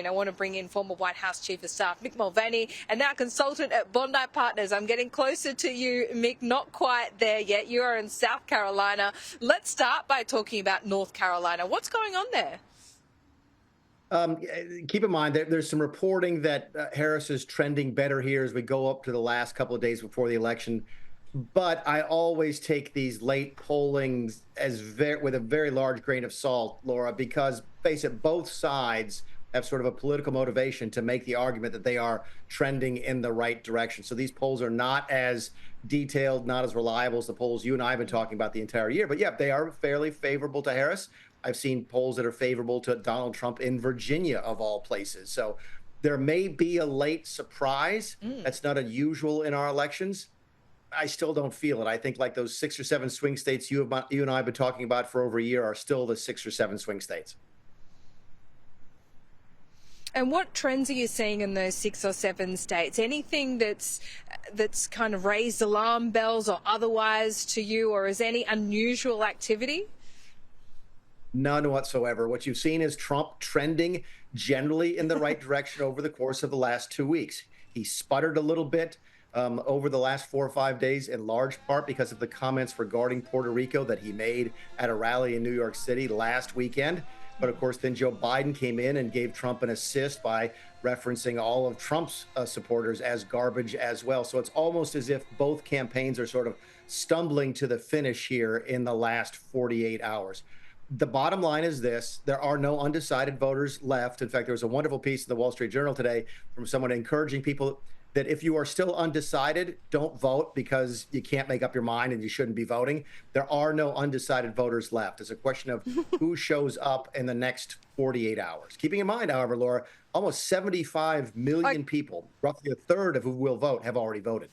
And I want to bring in former White House Chief of Staff Mick Mulvaney and now consultant at Bondi Partners. I'm getting closer to you, Mick, not quite there yet. You are in South Carolina. Let's start by talking about North Carolina. What's going on there? Keep in mind that there's some reporting that Harris is trending better here as we go up to the last couple of days before the election. But I always take these late pollings with a very large grain of salt, Laura, because face it, both sides have sort of a political motivation to make the argument that they are trending in the right direction. So these polls are not as detailed, not as reliable as the polls you and I have been talking about the entire year. But yeah, they are fairly favorable to Harris. I've seen polls that are favorable to Donald Trump in Virginia, of all places. So there may be a late surprise. That's not unusual in our elections. I still don't feel it. I think like those 6 or 7 swing states you and I have been talking about for over a year are still the 6 or 7 swing states. And what trends are you seeing in those 6 or 7 states? Anything that's kind of raised alarm bells or otherwise to you, or is any unusual activity? None whatsoever. What you've seen is Trump trending generally in the right direction over the course of the last 2 weeks. He sputtered a little bit over the last 4 or 5 days, in large part because of the comments regarding Puerto Rico that he made at a rally in New York City last weekend. But of course, then Joe Biden came in and gave Trump an assist by referencing all of Trump's supporters as garbage as well. So it's almost as if both campaigns are sort of stumbling to the finish here in the last 48 hours. The bottom line is this: there are no undecided voters left. In fact, there was a wonderful piece in the Wall Street Journal today from someone encouraging people that if you are still undecided, don't vote because you can't make up your mind and you shouldn't be voting. There are no undecided voters left. It's a question of who shows up in the next 48 hours. Keeping in mind, however, Laura, almost 75 million people, roughly a third of who will vote, have already voted.